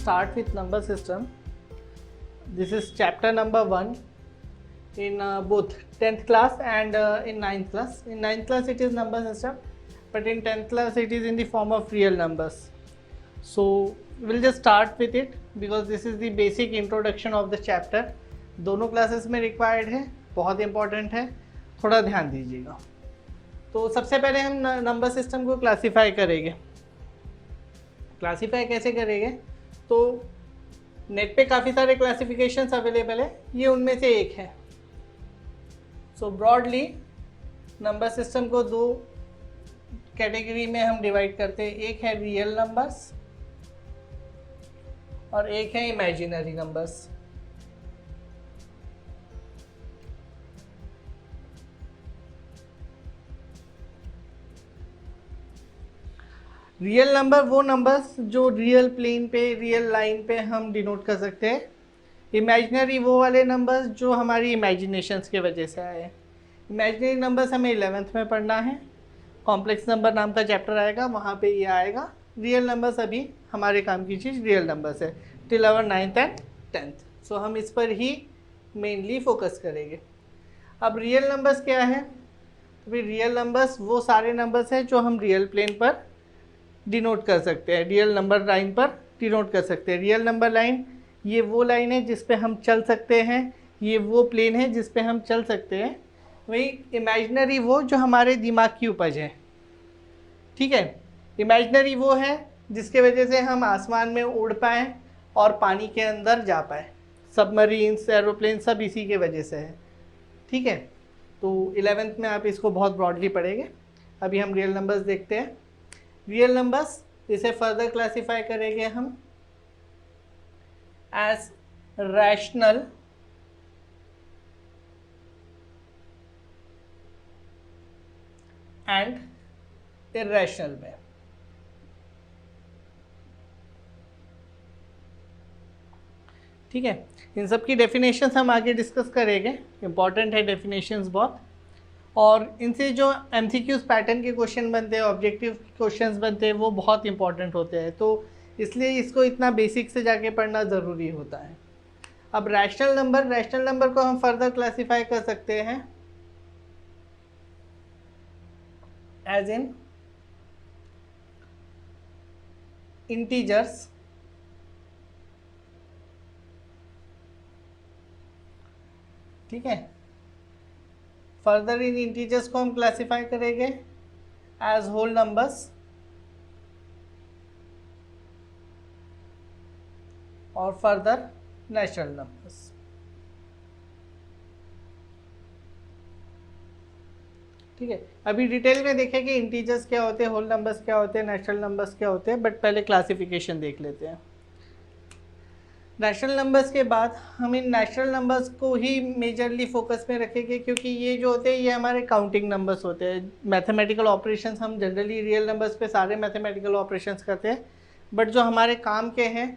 start with number system. This is chapter number 1 in both 10th class and in 9th class. In 9th class it is number system, but in 10th class it is in the form of real numbers. So we'll just start with it because this is the basic introduction of the chapter. दोनों classes में required है, बहुत important है, थोड़ा ध्यान दीजिएगा. तो सबसे पहले हम नंबर सिस्टम को क्लासीफाई करेंगे. क्लासीफाई कैसे करेंगे? तो नेट पे काफ़ी सारे क्लासिफिकेशंस अवेलेबल है, ये उनमें से एक है. सो ब्रॉडली नंबर सिस्टम को दो कैटेगरी में हम डिवाइड करते हैं. एक है रियल नंबर्स और एक है इमेजिनरी नंबर्स. रियल नंबर वो नंबर्स जो रियल प्लेन पे, रियल लाइन पे हम डिनोट कर सकते हैं. इमेजिनरी वो वाले नंबर्स जो हमारी इमेजिनेशंस के वजह से आए. इमेजिनरी नंबर्स हमें 11th में पढ़ना है. कॉम्प्लेक्स नंबर नाम का चैप्टर आएगा, वहाँ पे ये आएगा. रियल नंबर्स अभी हमारे काम की चीज़ रियल नंबर्स है till our 9th and 10th. So हम इस पर ही मेनली फोकस करेंगे. अब रियल नंबर्स क्या है? तो फिर रियल नंबर्स वो सारे नंबर्स हैं जो हम रियल प्लेन पर डिनोट कर सकते हैं, रियल नंबर लाइन पर डिनोट कर सकते हैं. रियल नंबर लाइन ये वो लाइन है जिस पे हम चल सकते हैं, ये वो प्लेन है जिस पे हम चल सकते हैं. वही इमेजिनरी वो जो हमारे दिमाग की उपज है. ठीक है, इमेजिनरी वो है जिसके वजह से हम आसमान में उड़ पाएँ और पानी के अंदर जा पाए. सबमरीन्स, एरोप्लेन सब इसी के वजह से है. ठीक है, तो 11th में आप इसको बहुत ब्रॉडली पढ़ेंगे. अभी हम रियल नंबर्स देखते हैं. रियल नंबर्स इसे फर्दर क्लासीफाई करेंगे हम एज रैशनल एंड इर्रेशनल में. ठीक है, इन सब की डेफिनेशंस हम आगे डिस्कस करेंगे. इंपॉर्टेंट है डेफिनेशंस बहुत. और इनसे जो MCQs पैटर्न के क्वेश्चन बनते हैं, ऑब्जेक्टिव क्वेश्चंस बनते हैं, वो बहुत इंपॉर्टेंट होते हैं. तो इसलिए इसको इतना बेसिक से जाके पढ़ना ज़रूरी होता है. अब रैशनल नंबर को हम फर्दर क्लासीफाई कर सकते हैं एज इन इंटीजर्स ठीक है. फर्दर इन इंटीजर्स को हम क्लासीफाई करेंगे एज होल नंबर्स और फर्दर नेचुरल नंबर्स. ठीक है, अभी डिटेल में देखें कि इंटीजर्स क्या होते हैं, होल नंबर्स क्या होते हैं, नेचुरल नंबर्स क्या होते हैं, बट पहले क्लासिफिकेशन देख लेते हैं. नेचुरल नंबर्स के बाद हम इन नेचुरल नंबर्स को ही मेजरली फोकस में रखेंगे, क्योंकि ये जो होते हैं ये हमारे काउंटिंग नंबर्स होते हैं. मैथमेटिकल ऑपरेशंस हम जनरली रियल नंबर्स पे सारे मैथमेटिकल ऑपरेशंस करते हैं, बट जो हमारे काम के हैं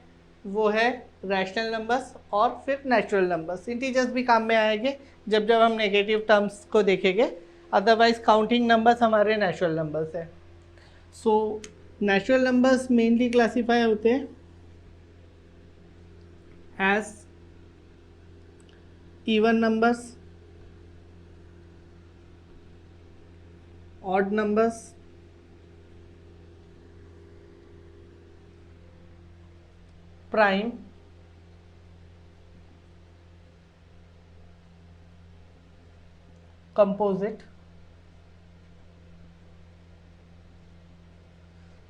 वो है रैशनल नंबर्स और फिर नेचुरल नंबर्स. इंटीजर्स भी काम में आएंगे जब जब हम नेगेटिव टर्म्स को देखेंगे. अदरवाइज काउंटिंग नंबर्स हमारे नेचुरल नंबर्स है. So natural numbers mainly classify होते हैं as even numbers, odd numbers, prime, composite.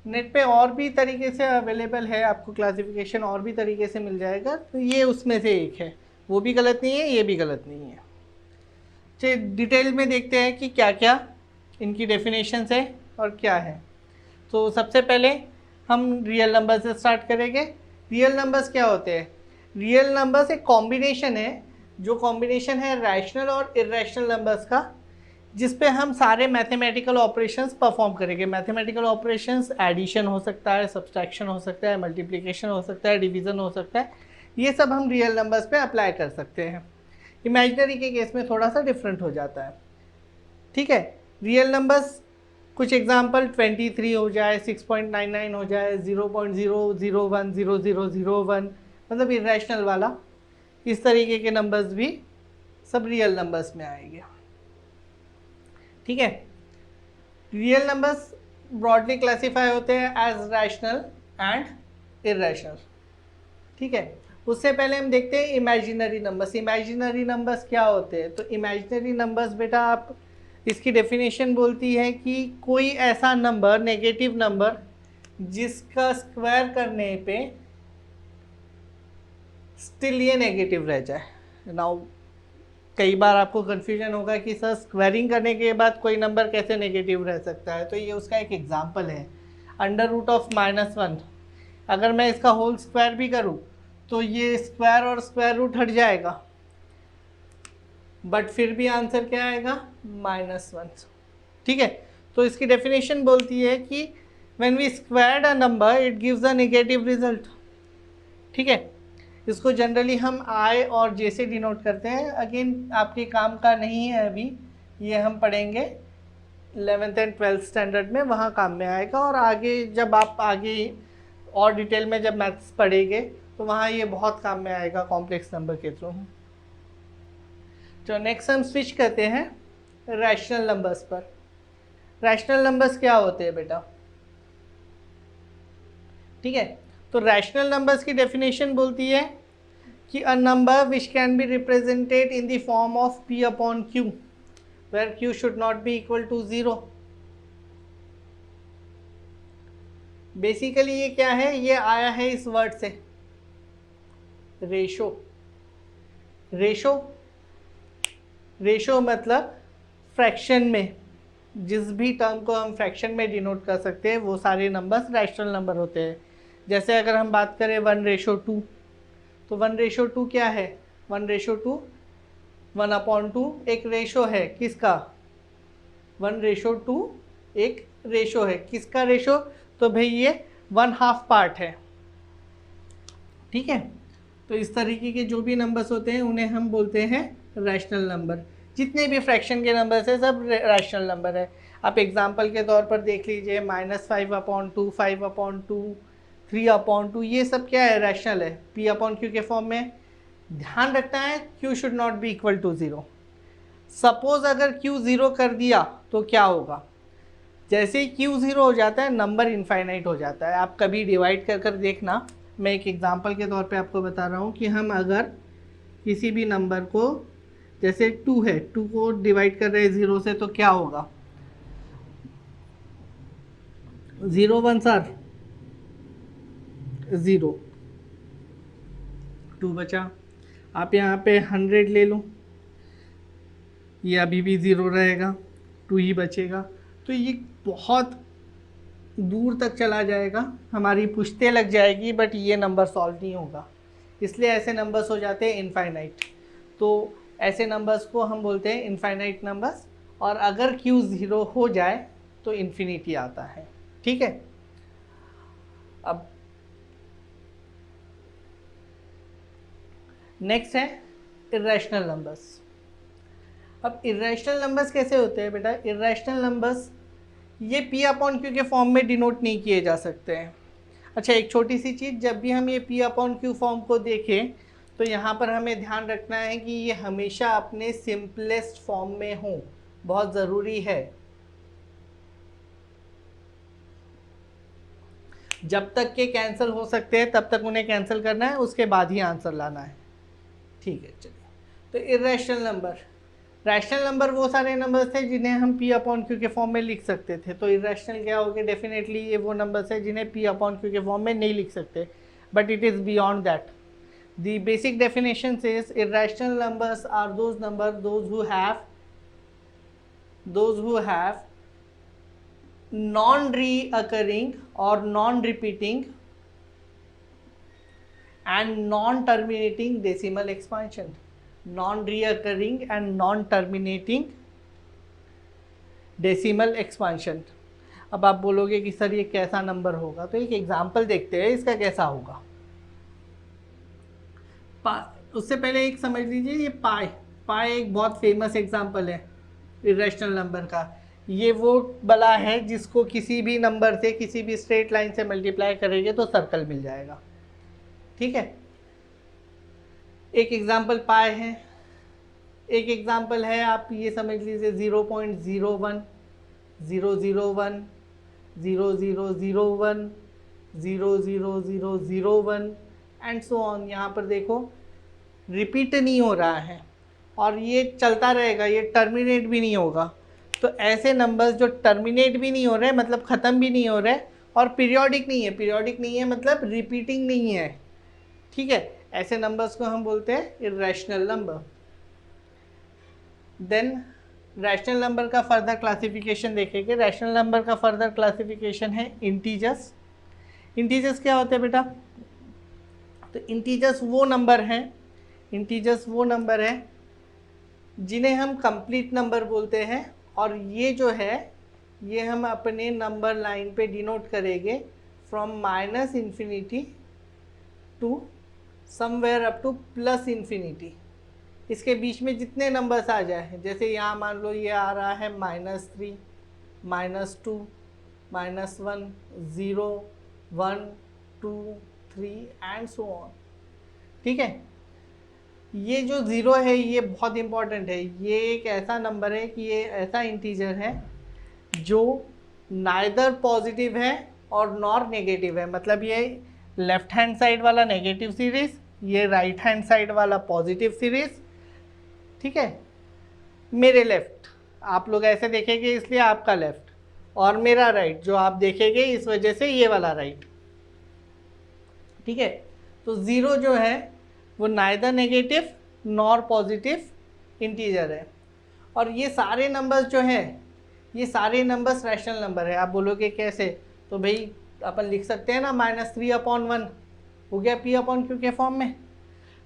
Net पे और भी तरीके से अवेलेबल है, आपको क्लासिफिकेशन और भी तरीके से मिल जाएगा. तो ये उसमें से एक है, वो भी गलत नहीं है, ये भी गलत नहीं है. चलिए डिटेल में देखते हैं कि क्या क्या इनकी डेफिनेशंस है और क्या है. तो सबसे पहले हम रियल नंबर से स्टार्ट करेंगे. रियल नंबर्स क्या होते हैं? रियल नंबर्स एक कॉम्बिनेशन है, जो कॉम्बिनेशन है रैशनल और इर्रेशनल नंबर्स का, जिस पे हम सारे मैथमेटिकल ऑपरेशंस परफॉर्म करेंगे. मैथमेटिकल ऑपरेशंस एडिशन हो सकता है, सब्सट्रैक्शन हो सकता है, मल्टीप्लिकेशन हो सकता है, डिवीज़न हो सकता है. ये सब हम रियल नंबर्स पे अप्लाई कर सकते हैं. इमेजिनरी के केस में थोड़ा सा डिफरेंट हो जाता है. ठीक है, रियल नंबर्स कुछ एग्जांपल 23 हो जाए, 6.99 हो जाए, 0.0010001, मतलब इरेशनल वाला, इस तरीके के नंबर्स भी सब रियल नंबर्स में आएंगे। ठीक है, रियल नंबर्स ब्रॉडली क्लासीफाई होते हैं एज रैशनल एंड इरेशनल। ठीक है, उससे पहले हम देखते हैं इमेजिनरी नंबर्स। इमेजिनरी नंबर्स क्या होते हैं? तो इमेजिनरी नंबर्स बेटा, आप इसकी डेफिनेशन बोलती है कि कोई ऐसा नंबर, नेगेटिव नंबर, जिसका स्क्वायर करने पे स्टिल ये नेगेटिव रह जाए। नाउ कई बार आपको कंफ्यूजन होगा कि सर स्क्वायरिंग करने के बाद कोई नंबर कैसे नेगेटिव रह सकता है, तो ये उसका एक एग्जांपल है। अंडर रूट ऑफ -1, अगर मैं इसका होल स्क्वायर भी करूं तो ये स्क्वायर और स्क्वायर रूट हट जाएगा, बट फिर भी आंसर क्या आएगा? -1। ठीक है, तो इसकी डेफिनेशन बोलती है कि when we squared a number it gives a negative result. ठीक है, इसको जनरली हम आई और जे से डिनोट करते हैं। अगेन आपके काम का नहीं है अभी, ये हम पढ़ेंगे 11th एंड 12th स्टैंडर्ड में, वहाँ काम में आएगा। और आगे जब आप आगे और डिटेल में जब मैथ्स पढ़ेंगे तो वहाँ ये बहुत काम में आएगा कॉम्प्लेक्स नंबर के थ्रू। तो नेक्स्ट हम स्विच करते हैं रैशनल नंबर्स पर। रैशनल नंबर्स क्या होते हैं बेटा? ठीक है, तो रैशनल नंबर्स की डेफिनेशन बोलती है कि a number which can be represented in the form of p upon q, where q should not be equal to 0। Basically ये क्या है? ये आया है इस वर्ड से, रेशो। रेशो, रेशो मतलब फ्रैक्शन में, जिस भी टर्म को हम फ्रैक्शन में डिनोट कर सकते हैं वो सारे नंबर्स रैशनल नंबर होते हैं। जैसे अगर हम बात करें 1:2, तो 1:2 क्या है? 1:2 1/2 एक रेशो है। किसका? 1:2 एक रेशो है। किसका रेशो? तो भाई ये 1/2 पार्ट है। ठीक है, तो इस तरीके के जो भी नंबर्स होते हैं उन्हें हम बोलते हैं रैशनल नंबर। जितने भी फ्रैक्शन के नंबर्स है सब रैशनल नंबर है। आप एग्जांपल के तौर पर देख लीजिए, -5/2, 5/2, 3/2, ये सब क्या है? रैशनल है, p अपॉन क्यू के फॉर्म में। ध्यान रखना है q should not be equal to 0। Suppose अगर q 0 कर दिया तो क्या होगा? जैसे ही q 0 हो जाता है नंबर इनफाइनाइट हो जाता है। आप कभी डिवाइड कर कर देखना। मैं एक एग्जांपल के तौर पे आपको बता रहा हूँ कि हम अगर किसी भी नंबर को, जैसे 2 है, 2 को डिवाइड कर रहे हैं 0 से, तो क्या होगा? 0 1 आर 0, 2 बचा। आप यहाँ पे 100 ले लो, ये अभी भी 0 रहेगा, 2 ही बचेगा। तो ये बहुत दूर तक चला जाएगा, हमारी पुश्ते लग जाएगी, बट ये नंबर सॉल्व नहीं होगा। इसलिए ऐसे नंबर्स हो जाते हैं इनफाइनाइट। तो ऐसे नंबर्स को हम बोलते हैं इनफाइनाइट नंबर्स। और अगर q 0 हो जाए तो इन्फिनिटी आता है। ठीक है, अब नेक्स्ट है इरेशनल नंबर्स। अब इरेशनल नंबर्स कैसे होते हैं बेटा? इरेशनल नंबर्स ये p अपॉन क्यू के फॉर्म में डिनोट नहीं किए जा सकते हैं। अच्छा, एक छोटी सी चीज़, जब भी हम ये p अपॉन क्यू फॉर्म को देखें तो यहाँ पर हमें ध्यान रखना है कि ये हमेशा अपने सिंपलेस्ट फॉर्म में हो, बहुत ज़रूरी है। जब तक के कैंसिल हो सकते हैं तब तक उन्हें कैंसिल करना है, उसके बाद ही आंसर लाना है। ठीक है, चलिए। तो इरेशनल नंबर, रैशनल नंबर वो सारे नंबर्स थे जिन्हें हम p अपॉन क्यू के फॉर्म में लिख सकते थे। तो इरेशनल क्या हो गए? डेफिनेटली ये वो नंबर्स है जिन्हें p अपॉन क्यू के फॉर्म में नहीं लिख सकते, but it is beyond that. The basic definition says irrational numbers are those numbers those who have non-reoccurring or non-repeating and non-terminating decimal expansion. Non-reoccurring and non-terminating decimal expansion. अब आप बोलोगे कि sir ये कैसा नंबर होगा, तो एक example देखते हैं इसका कैसा होगा। उससे पहले एक समझ लीजिए, ये पाई एक बहुत फेमस एग्जांपल है इरेशनल नंबर का। ये वो वाला है जिसको किसी भी नंबर से किसी भी स्ट्रेट लाइन से मल्टीप्लाई करेंगे तो सर्कल मिल जाएगा। ठीक है, एक एग्जाम्पल पाए हैं, एक एग्जाम्पल है आप ये समझ लीजिए 0.01 001 0001 00001 एंड सो ऑन। यहाँ पर देखो रिपीट नहीं हो रहा है और ये चलता रहेगा, ये टर्मिनेट भी नहीं होगा। तो ऐसे नंबर्स जो टर्मिनेट भी नहीं हो रहे मतलब ख़त्म भी नहीं हो रहे और पीरियोडिक नहीं है, पीरियोडिक नहीं है मतलब रिपीटिंग नहीं है। ठीक है, ऐसे नंबर्स को हम बोलते हैं irrational number. Then rational number का फर्दर क्लासिफिकेशन देखेंगे। रैशनल नंबर का फर्दर क्लासिफिकेशन है इंटीजर्स। इंटीजर्स क्या होते हैं बेटा? तो इंटीजर्स वो नंबर हैं जिन्हें हम कंप्लीट नंबर बोलते हैं और ये जो है ये हम अपने नंबर लाइन पे डिनोट करेंगे from -infinity to somewhere up to +infinity. इसके बीच में जितने नंबर्स आ जाए, जैसे यहाँ मान लो ये आ रहा है -3 -2 -1 0 1 2 3 एंड सो ऑन। ठीक है, ये जो ज़ीरो है ये बहुत इंपॉर्टेंट है। ये एक ऐसा नंबर है कि ये ऐसा इंटीजर है जो नाइदर पॉजिटिव है और नॉर नेगेटिव है। मतलब ये लेफ्ट हैंड साइड वाला नेगेटिव सीरीज़, ये राइट हैंड साइड वाला पॉजिटिव सीरीज़। ठीक है, मेरे लेफ्ट आप लोग ऐसे देखेंगे इसलिए आपका लेफ्ट, और मेरा राइट जो आप देखेंगे इस वजह से ये वाला राइट। ठीक है, तो ज़ीरो जो है वो neither negative nor positive integer है। और ये सारे नंबर्स जो हैं ये सारे नंबर्स रैशनल नंबर है। आप बोलोगे कैसे? तो भाई अपन लिख सकते हैं ना -3/1 हो गया p/q के फॉर्म में।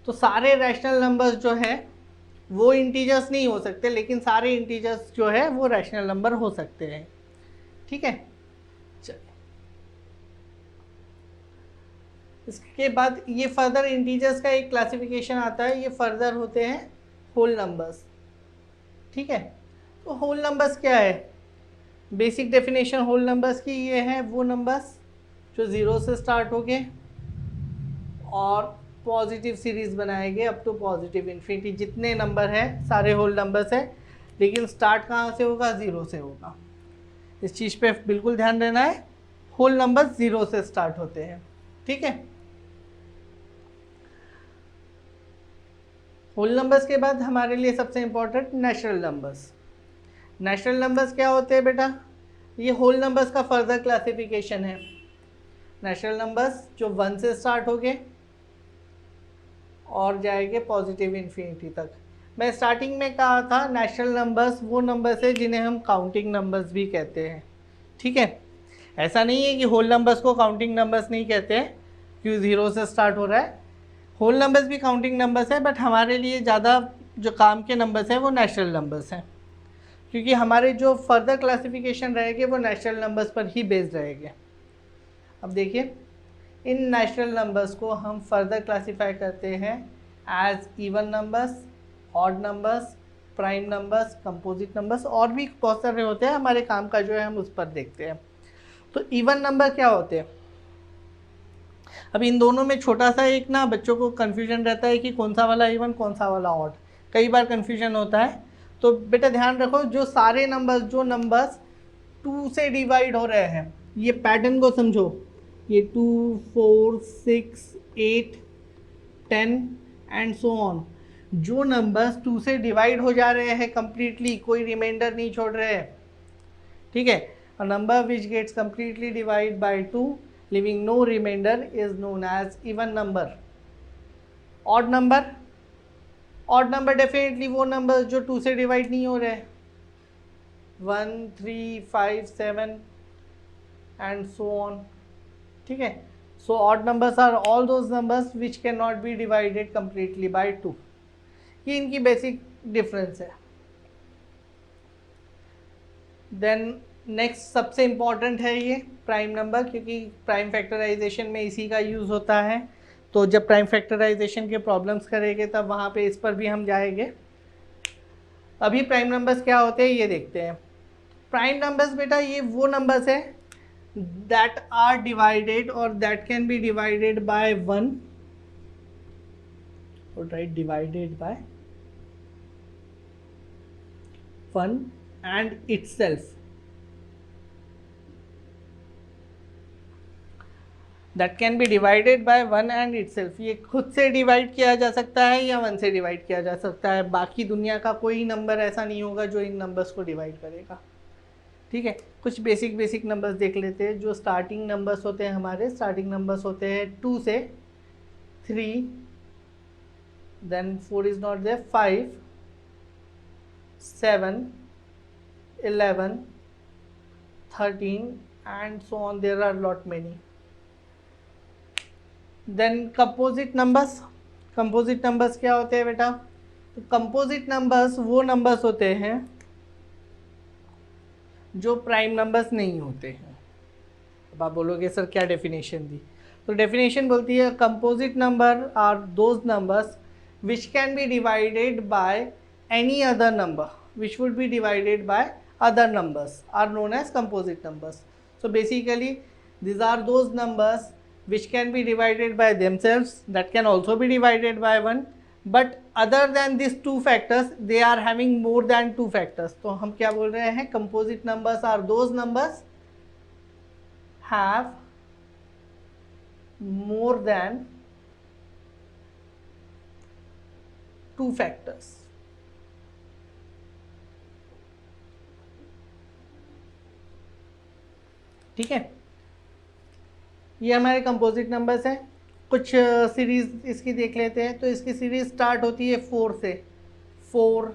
तो सारे रैशनल नंबर्स जो है वो इंटीजर्स नहीं हो सकते, लेकिन सारे इंटीजर्स जो है वो रैशनल नंबर हो सकते हैं। ठीक है, चलिए इसके बाद ये फर्दर इंटीजर्स का एक क्लासिफिकेशन आता है, ये फर्दर होते हैं होल नंबर्स। ठीक है, तो होल नंबर्स क्या है? बेसिक डेफिनेशन होल नंबर्स की ये है वो नंबर्स जो ज़ीरो से स्टार्ट हो गए और पॉजिटिव सीरीज़ बनाएंगे अप टू पॉजिटिव इन्फिनिटी। जितने नंबर है सारे होल नंबर्स है, लेकिन स्टार्ट कहाँ से होगा? ज़ीरो से होगा। इस चीज़ पे बिल्कुल ध्यान देना है, होल नंबर्स ज़ीरो से स्टार्ट होते हैं। ठीक है, होल नंबर्स के बाद हमारे लिए सबसे important natural numbers. Natural numbers क्या होते हैं बेटा? ये होल नंबर्स का फर्दर क्लासिफिकेशन है। नेचुरल नंबर्स जो 1 से स्टार्ट हो गए और जाएंगे पॉजिटिव इन्फिनिटी तक। मैं स्टार्टिंग में कहा था नेचुरल नंबर्स वो नंबर्स है जिन्हें हम काउंटिंग नंबर्स भी कहते हैं। ठीक है, ऐसा नहीं है कि होल नंबर्स को काउंटिंग नंबर्स नहीं कहते हैं क्योंकि ज़ीरो से स्टार्ट हो रहा है। होल नंबर्स भी काउंटिंग नंबर्स है, बट हमारे लिए ज़्यादा जो काम के नंबर्स हैं वो नेचुरल नंबर्स हैं, क्योंकि हमारे जो फर्दर क्लासिफिकेशन रहेंगे वो नेचुरल नंबर्स पर ही बेस्ड रहेंगे। अब देखिए, इन नेचुरल नंबर्स को हम फर्दर क्लासीफाई करते हैं as even numbers, odd numbers, prime numbers, composite numbers, और भी बहुत सारे होते हैं। हमारे काम का जो है हम उस पर देखते हैं। तो इवन नंबर क्या होते हैं? अब इन दोनों में छोटा सा एक ना बच्चों को कन्फ्यूजन रहता है कि कौन सा वाला इवन कौन सा वाला ऑड, कई बार कन्फ्यूजन होता है। तो बेटा ध्यान रखो, जो सारे नंबर्स जो नंबर्स 2 से डिवाइड हो रहे हैं, ये पैटर्न को समझो, ये 2 4 6 8 10 एंड सो ऑन। जो नंबर्स 2 से डिवाइड हो जा रहे हैं कंप्लीटली, कोई रिमाइंडर नहीं छोड़ रहे हैं। ठीक है, a number which gets completely divide by 2 leaving no remainder is known as even number. odd number definitely वो नंबर जो 2 से डिवाइड नहीं हो रहे, 1 3 5 7 and so on. ठीक है, so odd numbers are all those numbers which cannot be divided completely by 2. ये इनकी बेसिक डिफरेंस है। देन नेक्स्ट सबसे इम्पॉर्टेंट है ये प्राइम नंबर, क्योंकि प्राइम फैक्टराइजेशन में इसी का यूज़ होता है। तो जब प्राइम फैक्टराइजेशन के प्रॉब्लम्स करेंगे तब वहाँ पे इस पर भी हम जाएंगे। अभी प्राइम नंबर्स क्या होते हैं ये देखते हैं। प्राइम नंबर्स बेटा ये वो नंबर्स है दैट आर डिवाइडेड और that can be divided bye 1 और right divided by 1 and itself, that can be divided bye 1 and itself. ये खुद से डिवाइड किया जा सकता है या 1 से डिवाइड किया जा सकता है, बाकी दुनिया का कोई नंबर ऐसा नहीं होगा जो इन नंबर्स को डिवाइड करेगा। ठीक है, कुछ बेसिक नंबर्स देख लेते हैं। जो स्टार्टिंग नंबर्स होते हैं हमारे, स्टार्टिंग नंबर्स होते हैं 2 से 3, then 4 is not there, 5, 7, 11, 13 and so on, there are lot many. Then composite numbers, composite numbers क्या होते हैं बेटा? तो कंपोजिट नंबर्स वो नंबर्स होते हैं जो प्राइम नंबर्स नहीं होते हैं। अब आप बोलोगे सर क्या डेफिनेशन दी? तो डेफिनेशन बोलती है composite number are those numbers which can be divided by any other number which would be divided by other numbers are known as composite numbers. So basically these are those numbers which can be divided by themselves, that can also be divided by 1, but other than these two factors they are having more than 2 factors। तो हम क्या बोल रहे हैं? composite numbers are those numbers have more than 2 factors। ठीक है, ये हमारे कंपोजिट नंबर्स हैं। कुछ सीरीज़ इसकी देख लेते हैं। तो इसकी सीरीज़ स्टार्ट होती है 4 से, 4,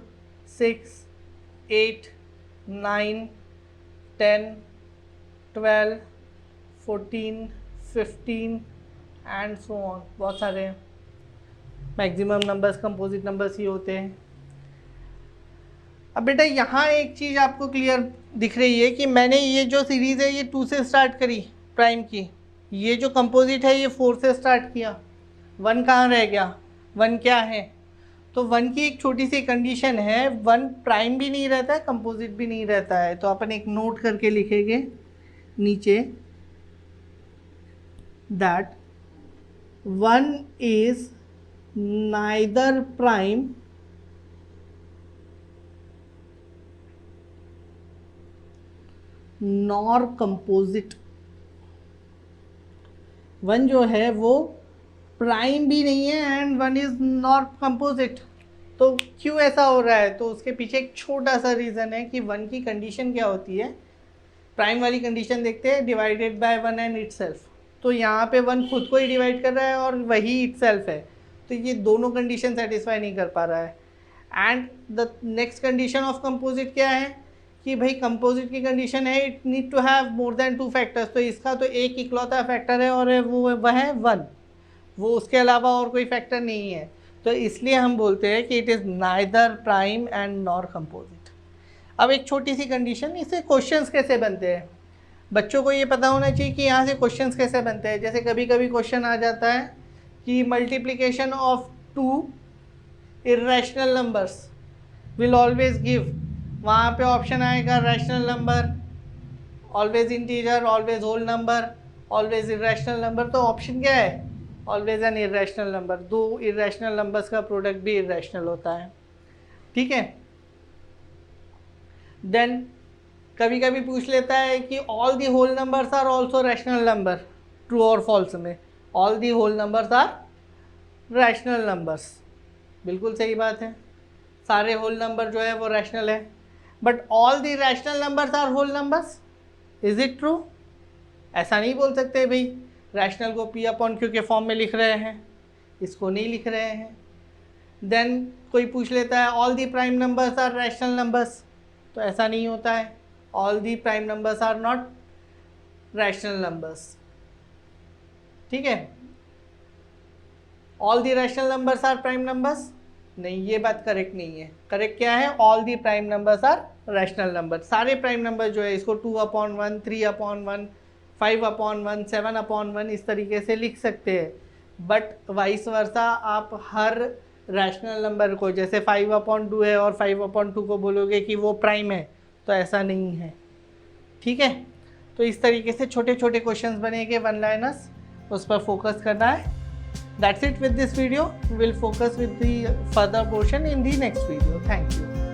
6, 8, 9, 10, 12, 14, 15 एंड सो ऑन। बहुत सारे हैं, मैक्सिमम नंबर्स कंपोजिट नंबर्स ही होते हैं। अब बेटा यहाँ एक चीज़ आपको क्लियर दिख रही है कि मैंने ये जो सीरीज़ है ये 2 से स्टार्ट करी प्राइम की, ये जो कंपोजिट है ये 4 से स्टार्ट किया, 1 कहाँ रह गया? 1 क्या है? तो 1 की एक छोटी सी कंडीशन है, 1 प्राइम भी नहीं रहता है, कंपोजिट भी नहीं रहता है। तो अपन एक नोट करके लिखेंगे नीचे that 1 is neither prime nor composite. 1 जो है वो प्राइम भी नहीं है एंड 1 इज नॉट कंपोजिट। तो क्यों ऐसा हो रहा है? तो उसके पीछे एक छोटा सा रीज़न है कि 1 की कंडीशन क्या होती है। प्राइम वाली कंडीशन देखते हैं, डिवाइडेड बाय 1 एंड इटसेल्फ। तो यहाँ पे 1 खुद को ही डिवाइड कर रहा है और वही इटसेल्फ है, तो ये दोनों कंडीशन सेटिस्फाई नहीं कर पा रहा है। And the next condition of composite क्या है कि भाई कंपोजिट की कंडीशन है it need to have more than 2 factors. तो इसका तो एक इकलौता फैक्टर है और वह है 1, वो उसके अलावा और कोई फैक्टर नहीं है। तो इसलिए हम बोलते हैं कि it is neither prime and nor composite. अब एक छोटी सी कंडीशन, इससे क्वेश्चंस कैसे बनते हैं बच्चों को ये पता होना चाहिए कि यहाँ से क्वेश्चंस कैसे बनते हैं। जैसे कभी कभी क्वेश्चन आ जाता है कि multiplication of 2 irrational numbers will always give, वहाँ पे ऑप्शन आएगा rational number, always integer, always whole number, always irrational number. तो ऑप्शन क्या है? Always an irrational number. 2 irrational numbers का प्रोडक्ट भी इर्रेशनल होता है। ठीक है, देन कभी कभी पूछ लेता है कि all the whole numbers are also rational number, true और फॉल्स में all the whole numbers are rational numbers. बिल्कुल सही बात है, सारे होल नंबर जो है वो रैशनल है, but all the rational numbers are whole numbers, is it true? ऐसा नहीं बोल सकते भाई, रैशनल को पी अपॉन क्यू के फॉर्म में लिख रहे हैं, इसको नहीं लिख रहे हैं। देन कोई पूछ लेता है all the prime numbers are rational numbers, तो ऐसा नहीं होता है, all the prime numbers are not rational numbers. ठीक है, all the rational numbers are prime numbers, नहीं, ये बात करेक्ट नहीं है। करेक्ट क्या है? All the prime numbers are rational number. सारे प्राइम नंबर जो है इसको 2/1, 3/1, 5/1, 7/1 इस तरीके से लिख सकते हैं, बट वाइस वर्सा आप हर रैशनल नंबर को जैसे 5/2 है और 5/2 को बोलोगे कि वो प्राइम है, तो ऐसा नहीं है। ठीक है, तो इस तरीके से छोटे छोटे क्वेश्चंस बनेंगे, वन लाइनर्स, उस पर फोकस करना है। That's it with this video, we will focus with the further portion in the next video. Thank you.